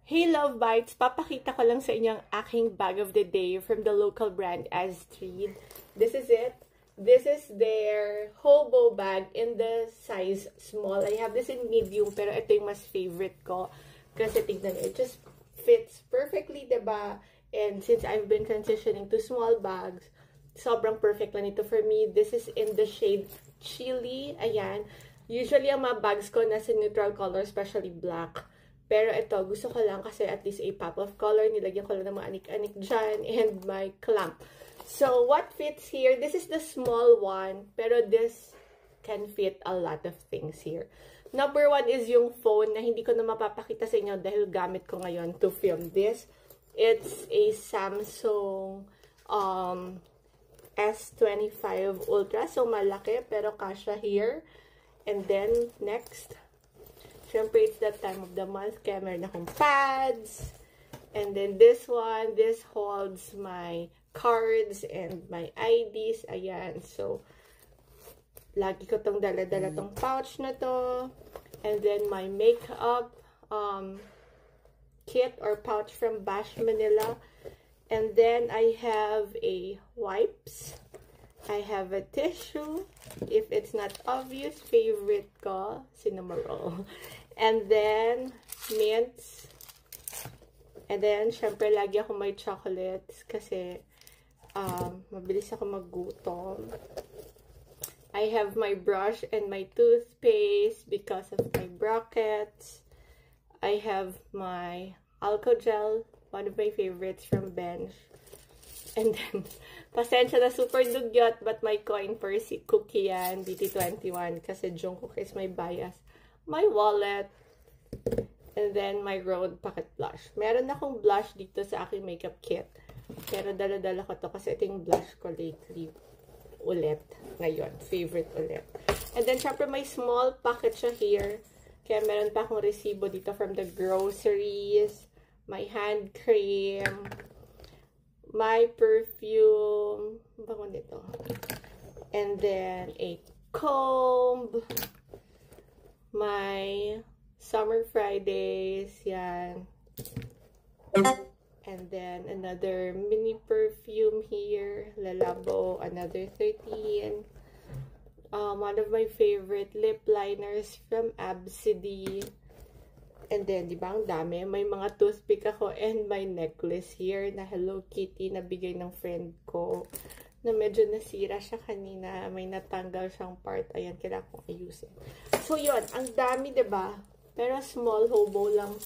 Hey Love Bites! Papakita ko lang sa inyo ang aking bag of the day from the local brand Astrid. This is it. This is their hobo bag in the size small. I have this in medium pero ito yung mas favorite ko. Kasi tignan, it just fits perfectly, diba? And since I've been transitioning to small bags, sobrang perfect lang ito for me. This is in the shade Chili. Ayan. Usually, ang mga bags ko nasa neutral color, especially black. Pero ito, gusto ko lang kasi at least a pop of color. Nilagyan ko lang ng mga anik-anik dyan and my clamp. So, what fits here? This is the small one. Pero this can fit a lot of things here. Number one is yung phone na hindi ko na mapapakita sa inyo dahil gamit ko ngayon to film this. It's a Samsung S25 Ultra. So, malaki pero kasha here. And then, next, syempre, it's that time of the month, kaya meron akong pads. And then this one, this holds my cards and my IDs. Ayan. So, lagi ko tong dala-dala tong pouch na to. And then my makeup kit or pouch from Bash Manila. And then I have a wipes. I have a tissue. If it's not obvious, favorite ko, cinnamon roll. And then, mints. And then, syempre, lagi ako may chocolates kasi mabilis ako maggutom. I have my brush and my toothpaste because of my brackets. I have my Alco-Gel, one of my favorites from Bench. And then, pasensya na super dugyot, but my coin purse, cookie yan, BT21, kasi Jungkook is my bias. My wallet, and then my Rhode Pocket Blush. Meron akong blush dito sa aking makeup kit. Pero dala-dala ko to kasi ito yung blush ko lately. Ulit. Ngayon. Favorite ulit. And then, syempre, may small packet siya here. Kaya meron pa akong resibo dito from the groceries. My hand cream. My perfume. Bango nito. And then, a comb. My Summer Fridays. Yan. And then, another mini perfume here. Le Labo. Another 13. One of my favorite lip liners from Absidy. And then, di ba, ang dami. May mga toothpick ako and my necklace here na Hello Kitty na bigay ng friend ko. Na medyo nasira siya kanina. May natanggal siyang part. Ayan, kailangan kong ayusin. So, yun. Ang dami, di ba? Pero small hobo lang